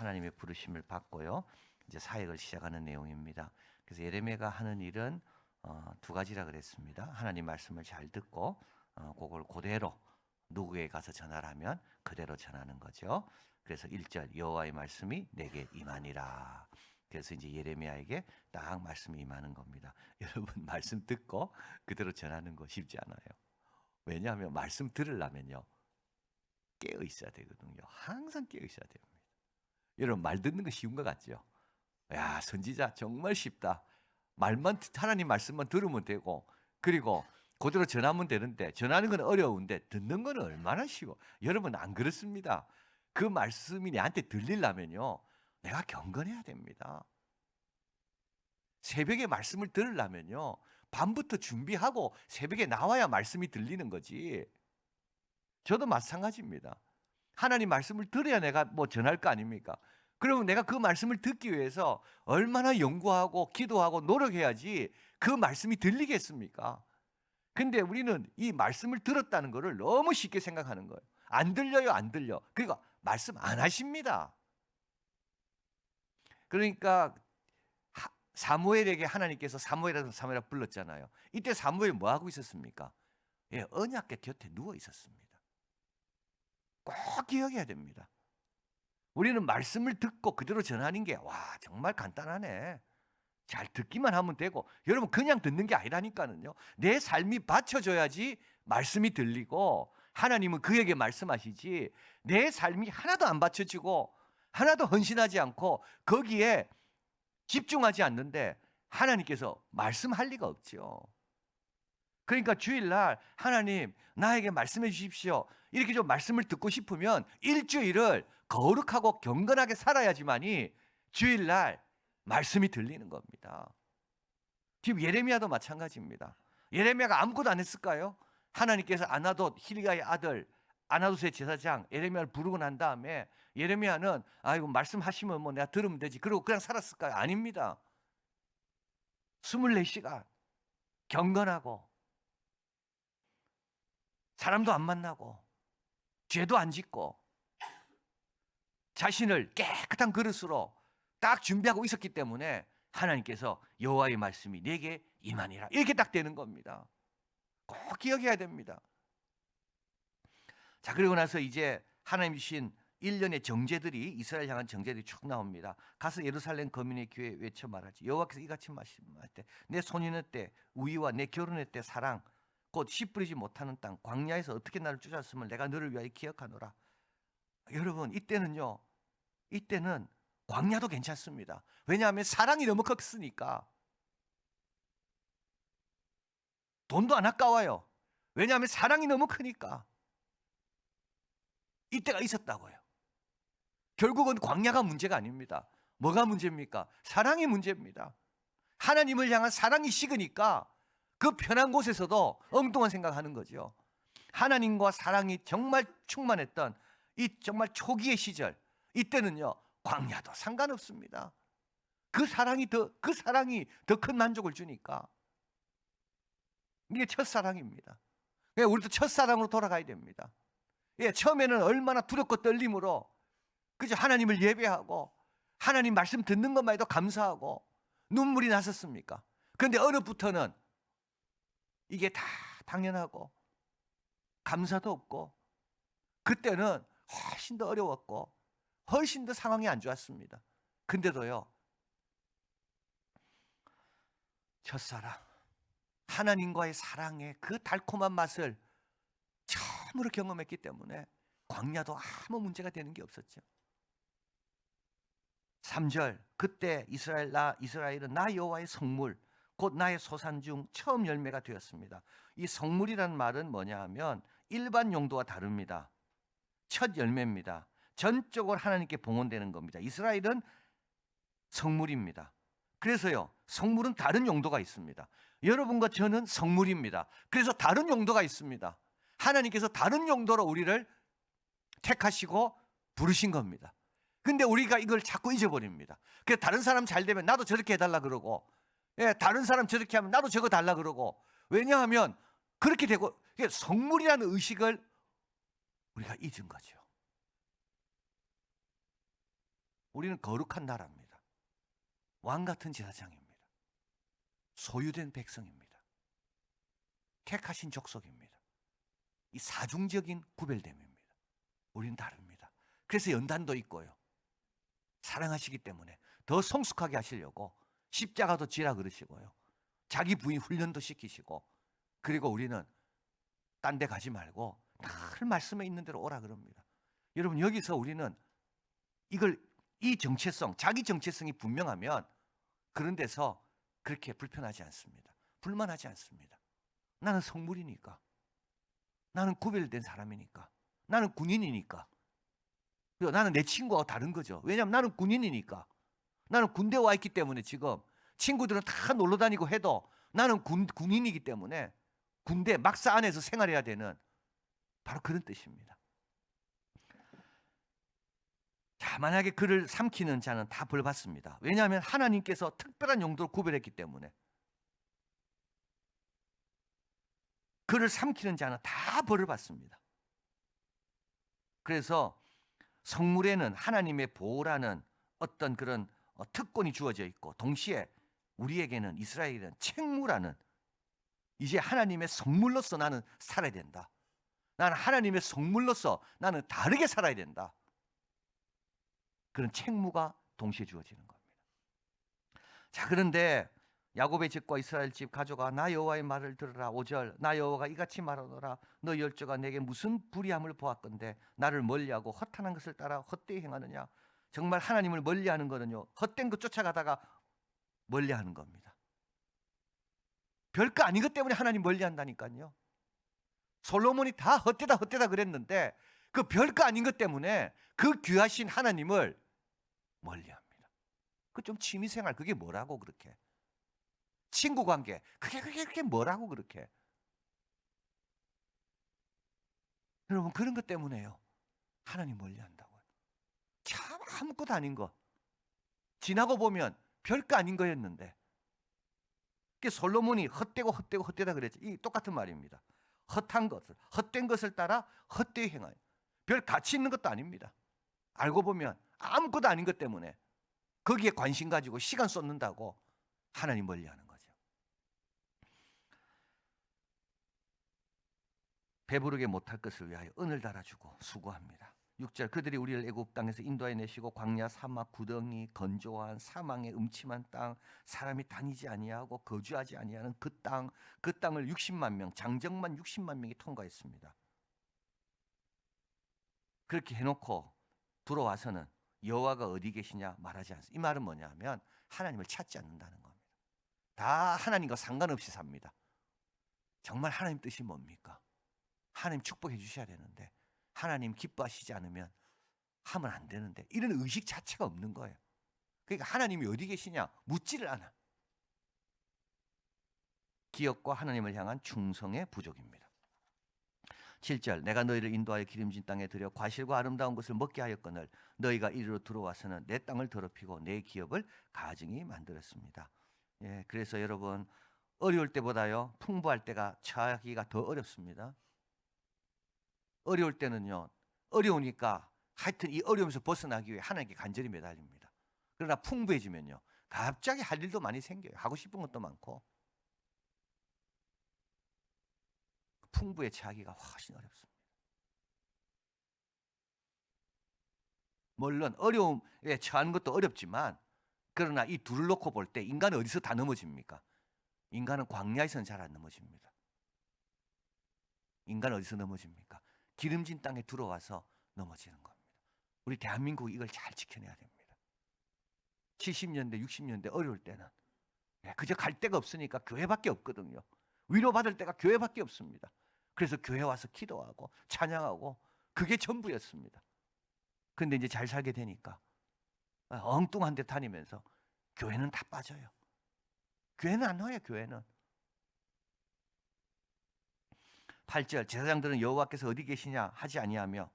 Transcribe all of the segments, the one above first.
하나님의 부르심을 받고요. 이제 사역을 시작하는 내용입니다. 그래서 예레미야가 하는 일은 두 가지라 그랬습니다. 하나님 말씀을 잘 듣고 그걸 그대로 누구에게 가서 전하라면 그대로 전하는 거죠. 그래서 1절 여호와의 말씀이 내게 임하니라. 그래서 이제 예레미야에게 딱 말씀이 임하는 겁니다. 여러분 말씀 듣고 그대로 전하는 거 쉽지 않아요. 왜냐하면 말씀 들으려면요 깨어 있어야 되거든요. 항상 깨어 있어야 됩니다. 여러분 말 듣는 거 쉬운 것 같죠? 야 선지자 정말 쉽다. 말만 하나님 말씀만 들으면 되고 그리고 그대로 전하면 되는데 전하는 건 어려운데 듣는 건 얼마나 쉬워. 여러분 안 그렇습니다. 그 말씀이 내한테 들리려면요 내가 경건해야 됩니다. 새벽에 말씀을 들으려면요 밤부터 준비하고 새벽에 나와야 말씀이 들리는 거지. 저도 마찬가지입니다. 하나님 말씀을 들어야 내가 뭐 전할 거 아닙니까? 그러면 내가 그 말씀을 듣기 위해서 얼마나 연구하고 기도하고 노력해야지 그 말씀이 들리겠습니까? 근데 우리는 이 말씀을 들었다는 것을 너무 쉽게 생각하는 거예요. 안 들려요, 안 들려. 그러니까 말씀 안 하십니다. 그러니까 사무엘에게 하나님께서 사무엘아 불렀잖아요. 이때 사무엘이 뭐 하고 있었습니까? 예, 언약궤 곁에 누워 있었습니다. 꼭 기억해야 됩니다. 우리는 말씀을 듣고 그대로 전하는 게 와 정말 간단하네. 잘 듣기만 하면 되고 여러분 그냥 듣는 게 아니라니까는요. 내 삶이 받쳐줘야지 말씀이 들리고 하나님은 그에게 말씀하시지 내 삶이 하나도 안 받쳐지고 하나도 헌신하지 않고 거기에 집중하지 않는데 하나님께서 말씀할 리가 없죠. 그러니까 주일날 하나님 나에게 말씀해 주십시오. 이렇게 좀 말씀을 듣고 싶으면 일주일을 거룩하고 경건하게 살아야지만이 주일날 말씀이 들리는 겁니다. 지금 예레미야도 마찬가지입니다. 예레미야가 아무것도 안 했을까요? 하나님께서 아나돗 힐기야의 아들 아나돗의 제사장 예레미야를 부르고 난 다음에 예레미야는 아이고 말씀하시면 뭐 내가 들으면 되지 그러고 그냥 살았을까요? 아닙니다. 24시간 경건하고 사람도 안 만나고 죄도 안 짓고 자신을 깨끗한 그릇으로 딱 준비하고 있었기 때문에 하나님께서 여호와의 말씀이 내게 임하니라 이렇게 딱 되는 겁니다. 꼭 기억해야 됩니다. 자 그리고 나서 이제 하나님 주신 1년의 정죄들이 이스라엘 향한 정죄들이 쭉 나옵니다. 가서 예루살렘 거민의 귀에 외쳐 말하지 여호와께서 이같이 말씀할 때 내 소년의 때 우위와 내 결혼의 때 사랑 곧 씨 뿌리지 못하는 땅 광야에서 어떻게 나를 쫓았음을 내가 너를 위하여 기억하노라. 여러분 이때는 광야도 괜찮습니다. 왜냐하면 사랑이 너무 컸으니까. 돈도 안 아까워요. 왜냐하면 사랑이 너무 크니까. 이때가 있었다고요. 결국은 광야가 문제가 아닙니다. 뭐가 문제입니까? 사랑이 문제입니다. 하나님을 향한 사랑이 식으니까 그 편한 곳에서도 엉뚱한 생각하는 거죠. 하나님과 사랑이 정말 충만했던 이 정말 초기의 시절 이때는요 광야도 상관없습니다. 그 사랑이 더 큰 만족을 주니까 이게 첫사랑입니다. 우리도 첫사랑으로 돌아가야 됩니다. 예, 처음에는 얼마나 두렵고 떨림으로 그죠 하나님을 예배하고 하나님 말씀 듣는 것만 해도 감사하고 눈물이 났었습니까? 그런데 어느부터는 이게 다 당연하고 감사도 없고 그때는 훨씬 더 어려웠고 훨씬 더 상황이 안 좋았습니다. 근데도요 첫사랑 하나님과의 사랑의 그 달콤한 맛을 처음으로 경험했기 때문에 광야도 아무 문제가 되는 게 없었죠. 3절 그때 이스라엘은 나 여호와의 성물 곧 나의 소산 중 처음 열매가 되었습니다. 이 성물이라는 말은 뭐냐 하면 일반 용도와 다릅니다. 첫 열매입니다. 전적으로 하나님께 봉헌되는 겁니다. 이스라엘은 성물입니다. 그래서요 성물은 다른 용도가 있습니다. 여러분과 저는 성물입니다. 그래서 다른 용도가 있습니다. 하나님께서 다른 용도로 우리를 택하시고 부르신 겁니다. 근데 우리가 이걸 자꾸 잊어버립니다. 그래서 다른 사람 잘 되면 나도 저렇게 해달라 그러고 예, 다른 사람 저렇게 하면 나도 저거 달라 그러고 왜냐하면 그렇게 되고 성물이라는 의식을 우리가 잊은 거죠. 우리는 거룩한 나라입니다. 왕 같은 제사장입니다. 소유된 백성입니다. 택하신 족속입니다. 이 사중적인 구별됨입니다. 우리는 다릅니다. 그래서 연단도 있고요. 사랑하시기 때문에 더 성숙하게 하시려고 십자가도 지라 그러시고요. 자기 부인 훈련도 시키시고, 그리고 우리는 딴 데 가지 말고 늘 말씀에 있는 대로 오라 그럽니다. 여러분, 여기서 우리는 이 정체성, 자기 정체성이 분명하면 그런 데서 그렇게 불편하지 않습니다. 불만하지 않습니다. 나는 성물이니까, 나는 구별된 사람이니까, 나는 군인이니까, 나는 내 친구와 다른 거죠. 왜냐하면 나는 군인이니까. 나는 군대 와 있기 때문에 지금 친구들은 다 놀러 다니고 해도 나는 군인이기 때문에 군대 막사 안에서 생활해야 되는 바로 그런 뜻입니다. 자, 만약에 그를 삼키는 자는 다 벌 받습니다. 왜냐하면 하나님께서 특별한 용도로 구별했기 때문에. 그를 삼키는 자는 다 벌을 받습니다. 그래서 성물에는 하나님의 보호라는 어떤 그런 특권이 주어져 있고, 동시에 우리에게는, 이스라엘에는 책무라는, 이제 하나님의 성물로서 나는 살아야 된다. 나는 하나님의 성물로서 나는 다르게 살아야 된다. 그런 책무가 동시에 주어지는 겁니다. 자, 그런데 야곱의 집과 이스라엘 집 가져가 나 여호와의 말을 들으라. 5절, 나 여호와가 이같이 말하노라. 너 열조가 내게 무슨 불의함을 보았건대 나를 멀리하고 허탄한 것을 따라 헛되이 행하느냐. 정말 하나님을 멀리하는 거는요, 헛된 것 쫓아가다가 멀리하는 겁니다. 별거 아닌 것 때문에 하나님 멀리한다니까요. 솔로몬이 다 헛되다 그랬는데 그 별거 아닌 것 때문에 그 귀하신 하나님을 멀리합니다. 그 좀 취미생활, 그게 뭐라고 그렇게. 친구 관계, 그게 뭐라고 그렇게. 여러분, 그런 것 때문에요, 하나님 멀리한다고요. 참 아무것도 아닌 거, 지나고 보면 별거 아닌 거였는데, 솔로몬이 헛되다 그랬죠. 이 똑같은 말입니다. 헛한 것을, 헛된 것을 따라 헛되이 행하여. 별 가치 있는 것도 아닙니다. 알고 보면 아무것도 아닌 것 때문에 거기에 관심 가지고 시간 쏟는다고 하나님 멀리하는 거죠. 배부르게 못할 것을 위하여 은을 달아주고 수고합니다. 6절, 그들이 우리를 애굽 땅에서 인도하여 내시고 광야, 사막, 구덩이, 건조한 사망의 음침한 땅, 사람이 다니지 아니하고 거주하지 아니하는 그 땅을 60만 명, 장정만 60만 명이 통과했습니다. 그렇게 해놓고 들어와서는 여호와가 어디 계시냐 말하지 않습니다. 이 말은 뭐냐 하면 하나님을 찾지 않는다는 겁니다. 다 하나님과 상관없이 삽니다. 정말 하나님 뜻이 뭡니까? 하나님 축복해 주셔야 되는데, 하나님 기뻐하시지 않으면 하면 안 되는데, 이런 의식 자체가 없는 거예요. 그러니까 하나님이 어디 계시냐 묻지를 않아. 기업과 하나님을 향한 충성의 부족입니다. 7절, 내가 너희를 인도하여 기름진 땅에 들여 과실과 아름다운 것을 먹게 하였거늘 너희가 이리로 들어와서는 내 땅을 더럽히고 내 기업을 가증히 만들었습니다. 예, 그래서 여러분, 어려울 때보다요 풍부할 때가 처하기가 더 어렵습니다. 어려울 때는요, 어려우니까 하여튼 이 어려움에서 벗어나기 위해 하나님께 간절히 매달립니다. 그러나 풍부해지면요, 갑자기 할 일도 많이 생겨요. 하고 싶은 것도 많고. 풍부에 처하기가 훨씬 어렵습니다. 물론 어려움에 처하는 것도 어렵지만, 그러나 이 둘을 놓고 볼 때 인간은 어디서 다 넘어집니까? 인간은 광야에서는 잘 안 넘어집니다. 인간은 어디서 넘어집니까? 기름진 땅에 들어와서 넘어지는 겁니다. 우리 대한민국이 이걸 잘 지켜내야 됩니다. 70년대, 60년대 어려울 때는 그저 갈 데가 없으니까 교회밖에 없거든요. 위로받을 데가 교회밖에 없습니다. 그래서 교회 와서 기도하고 찬양하고 그게 전부였습니다. 그런데 이제 잘 살게 되니까 엉뚱한 데 다니면서 교회는 다 빠져요. 교회는 안 와요. 교회는. 8절, 제사장들은 여호와께서 어디 계시냐 하지 아니하며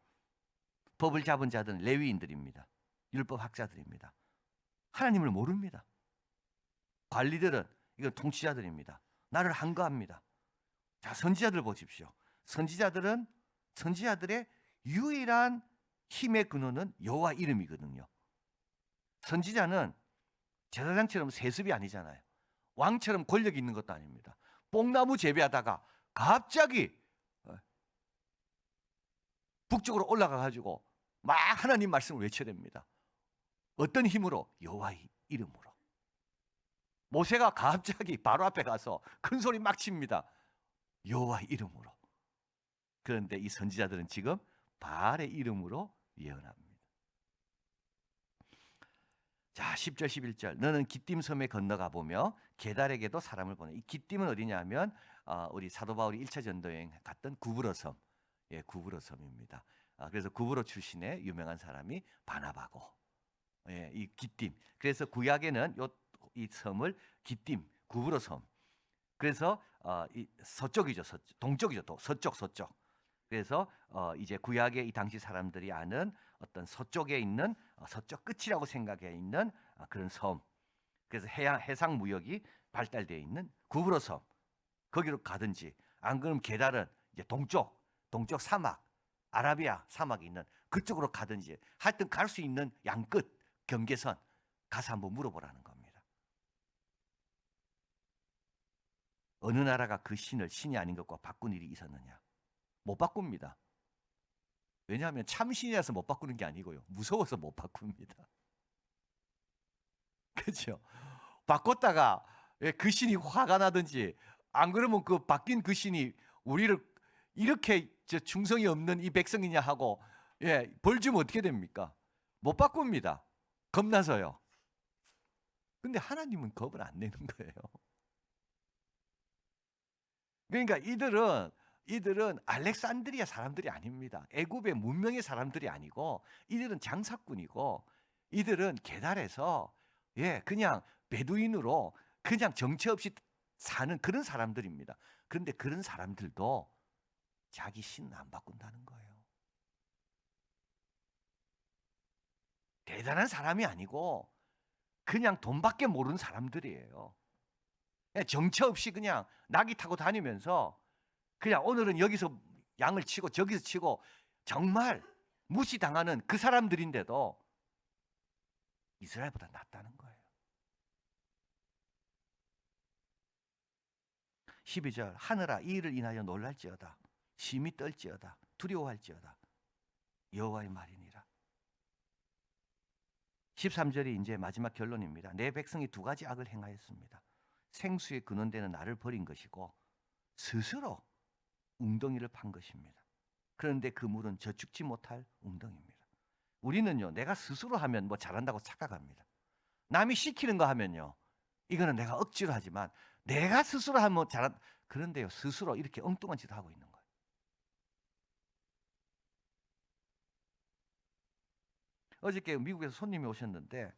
법을 잡은 자들은 레위인들입니다. 율법 학자들입니다. 하나님을 모릅니다. 관리들은 이건 통치자들입니다. 나를 한거합니다. 자, 선지자들 보십시오. 선지자들의 유일한 힘의 근원은 여호와 이름이거든요. 선지자는 제사장처럼 세습이 아니잖아요. 왕처럼 권력이 있는 것도 아닙니다. 뽕나무 재배하다가 갑자기 북쪽으로 올라가 가지고 막 하나님 말씀을 외쳐댑니다. 어떤 힘으로? 여호와의 이름으로. 모세가 갑자기 바로 앞에 가서 큰 소리 막 칩니다. 여호와의 이름으로. 그런데 이 선지자들은 지금 바알의 이름으로 예언합니다. 자, 10절 11절. 너는 기띔 섬에 건너가 보며 게달에게도 사람을 보내. 이 기띔은 어디냐면 우리 사도 바울이 1차 전도 여행 갔던 구브로 섬. 예, 구브로 섬입니다. 그래서 구브로 출신의 유명한 사람이 바나바고. 예, 이 기띔. 그래서 구약에는 이 섬을 기띔, 구브로 섬. 그래서 이 서쪽이죠. 동쪽이죠. 또 서쪽. 그래서 이제 구약의 이 당시 사람들이 아는 어떤 서쪽에 있는 서쪽 끝이라고 생각해 있는 그런 섬. 그래서 해상 무역이 발달되어 있는 구브로 섬. 거기로 가든지 안 그러면 게달은 이제 동쪽 사막, 아라비아 사막이 있는 그쪽으로 가든지 하여튼 갈 수 있는 양끝 경계선 가서 한번 물어보라는 겁니다. 어느 나라가 그 신을 신이 아닌 것과 바꾼 일이 있었느냐? 못 바꿉니다. 왜냐하면 참신이라서 못 바꾸는 게 아니고요. 무서워서 못 바꿉니다. 그렇죠? 바꿨다가 그 신이 화가 나든지 안 그러면 그 바뀐 그 신이 우리를 이렇게 충성이 없는 이 백성이냐 하고 벌 주면 어떻게 됩니까? 못 바꿉니다. 겁나서요. 근데 하나님은 겁을 안 내는 거예요. 그러니까 이들은 알렉산드리아 사람들이 아닙니다. 애굽의 문명의 사람들이 아니고 이들은 장사꾼이고 이들은 게달에서 그냥 베두인으로 그냥 정체 없이 사는 그런 사람들입니다. 그런데 그런 사람들도 자기 신은 안 바꾼다는 거예요. 대단한 사람이 아니고 그냥 돈밖에 모르는 사람들이에요. 정체 없이 그냥 낙이 타고 다니면서 그냥 오늘은 여기서 양을 치고 저기서 치고 정말 무시당하는 그 사람들인데도 이스라엘보다 낫다는 거예요. 12절 하늘아 이 일을 인하여 놀랄지어다 심히 떨지어다 두려워할지어다 여호와의 말이니라. 13절이 이제 마지막 결론입니다. 내 백성이 두 가지 악을 행하였습니다. 생수의 근원되는 나를 버린 것이고 스스로 웅덩이를 판 것입니다. 그런데 그 물은 저축지 못할 웅덩이입니다. 우리는요 내가 스스로 하면 뭐 잘한다고 착각합니다. 남이 시키는 거 하면요 이거는 내가 억지로 하지만 내가 스스로 하면 그런데요 스스로 이렇게 엉뚱한 짓을 하고 있는 거예요. 어저께 미국에서 손님이 오셨는데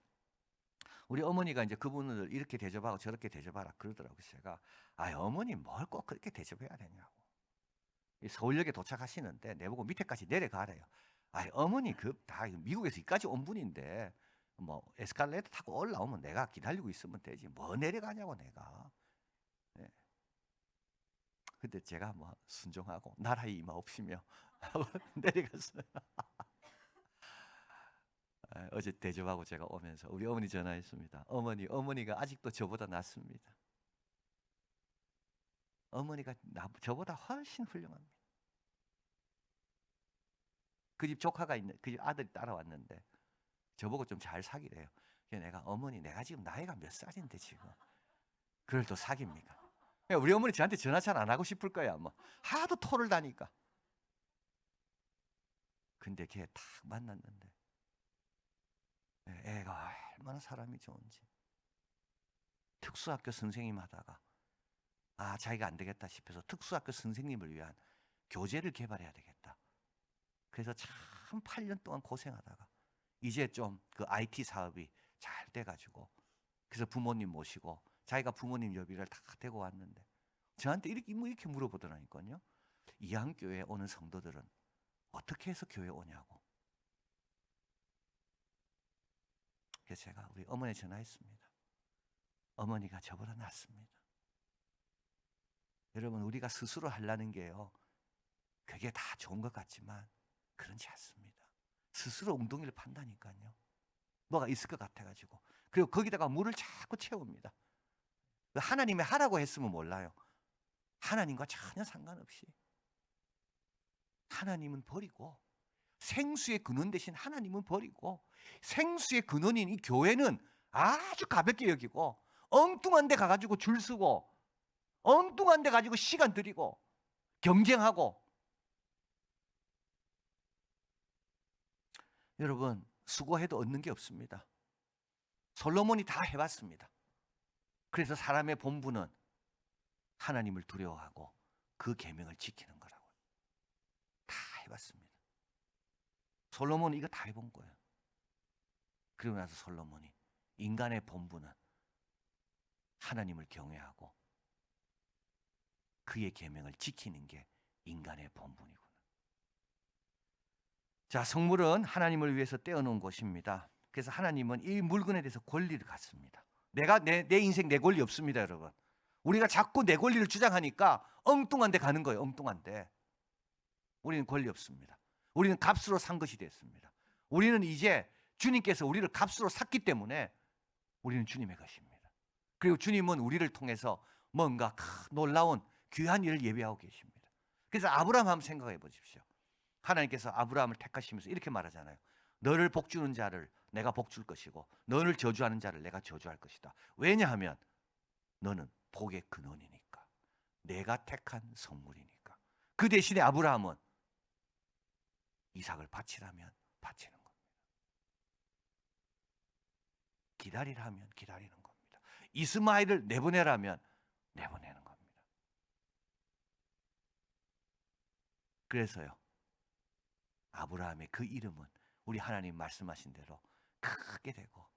우리 어머니가 이제 그분을 이렇게 대접하고 저렇게 대접하라 그러더라고요. 제가 어머니 뭘 꼭 그렇게 대접해야 되냐고. 서울역에 도착하시는데 내보고 밑에까지 내려가래요. 어머니 다 미국에서 여기까지 온 분인데 뭐 에스컬레이터 타고 올라오면 내가 기다리고 있으면 되지 뭐 내려가냐고 내가. 근데 제가 뭐 순종하고 나라의 임하 없이며 하고 내려갔어요. 어제 대접하고 제가 오면서 우리 어머니 전화했습니다. 어머니가 아직도 저보다 낫습니다. 어머니가 저보다 훨씬 훌륭합니다. 그 집 조카가 있는 그 집 아들이 따라왔는데 저보고 좀 잘 사귀래요. 그래서 내가 어머니 내가 지금 나이가 몇 살인데 지금 그걸 또 사깁니까? 우리 어머니 저한테 전화 잘 안 하고 싶을 거야. 뭐 하도 토를 다니까. 근데 걔 딱 만났는데 애가 얼마나 사람이 좋은지. 특수학교 선생님 하다가 자기가 안 되겠다 싶어서 특수학교 선생님을 위한 교재를 개발해야 되겠다. 그래서 참 8년 동안 고생하다가 이제 좀 그 IT 사업이 잘 돼가지고 그래서 부모님 모시고 자기가 부모님 여비를 다 대고 왔는데 저한테 이렇게 물어보더라니까요. 이항교회에 오는 성도들은 어떻게 해서 교회 오냐고. 그래서 제가 우리 어머니 전화했습니다. 어머니가 저보다 낫습니다. 여러분 우리가 스스로 하려는 게요. 그게 다 좋은 것 같지만 그렇지 않습니다. 스스로 웅덩이를 판다니까요. 뭐가 있을 것 같아가지고. 그리고 거기다가 물을 자꾸 채웁니다. 하나님이 하라고 했으면 몰라요. 하나님과 전혀 상관없이 하나님은 버리고, 생수의 근원 대신 하나님은 버리고, 생수의 근원인 이 교회는 아주 가볍게 여기고, 엉뚱한 데 가가지고 줄 서고, 엉뚱한 데 가지고 시간 들이고 경쟁하고. 여러분, 수고해도 얻는 게 없습니다. 솔로몬이 다 해봤습니다. 그래서 사람의 본분은 하나님을 두려워하고 그 계명을 지키는 거라고. 다 해봤습니다. 솔로몬은 이거 다 해본 거예요. 그리고 나서 솔로몬이 인간의 본분은 하나님을 경외하고 그의 계명을 지키는 게 인간의 본분이구나. 자, 성물은 하나님을 위해서 떼어놓은 것입니다. 그래서 하나님은 이 물건에 대해서 권리를 갖습니다. 내 인생 내 권리 없습니다, 여러분. 우리가 자꾸 내 권리를 주장하니까 엉뚱한 데 가는 거예요. 엉뚱한 데. 우리는 권리 없습니다. 우리는 값으로 산 것이 됐습니다. 우리는 이제 주님께서 우리를 값으로 샀기 때문에 우리는 주님의 것입니다. 그리고 주님은 우리를 통해서 뭔가 놀라운 귀한 일을 예비하고 계십니다. 그래서 아브라함 한번 생각해 보십시오. 하나님께서 아브라함을 택하시면서 이렇게 말하잖아요. 너를 복주는 자를 내가 복줄 것이고 너를 저주하는 자를 내가 저주할 것이다. 왜냐하면 너는 복의 근원이니까, 내가 택한 성물이니까. 그 대신에 아브라함은 이삭을 바치라면 바치는 겁니다. 기다리라면 기다리는 겁니다. 이스마엘을 내보내라면 내보내는 겁니다. 그래서요, 아브라함의 그 이름은 우리 하나님 말씀하신 대로 크게 되고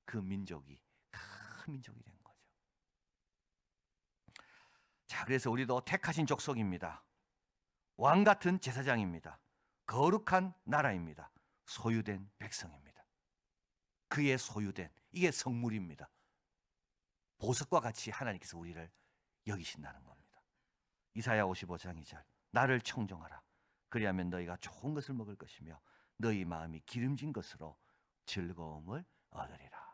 그 민족이 큰 민족이 된 거죠. 자, 그래서 우리도 택하신 족속입니다. 왕 같은 제사장입니다. 거룩한 나라입니다. 소유된 백성입니다. 그의 소유된, 이게 성물입니다. 보석과 같이 하나님께서 우리를 여기신다는 겁니다. 이사야 55장 2절, 나를 청정하라. 그리하면 너희가 좋은 것을 먹을 것이며 너희 마음이 기름진 것으로 즐거움을 얻으리라.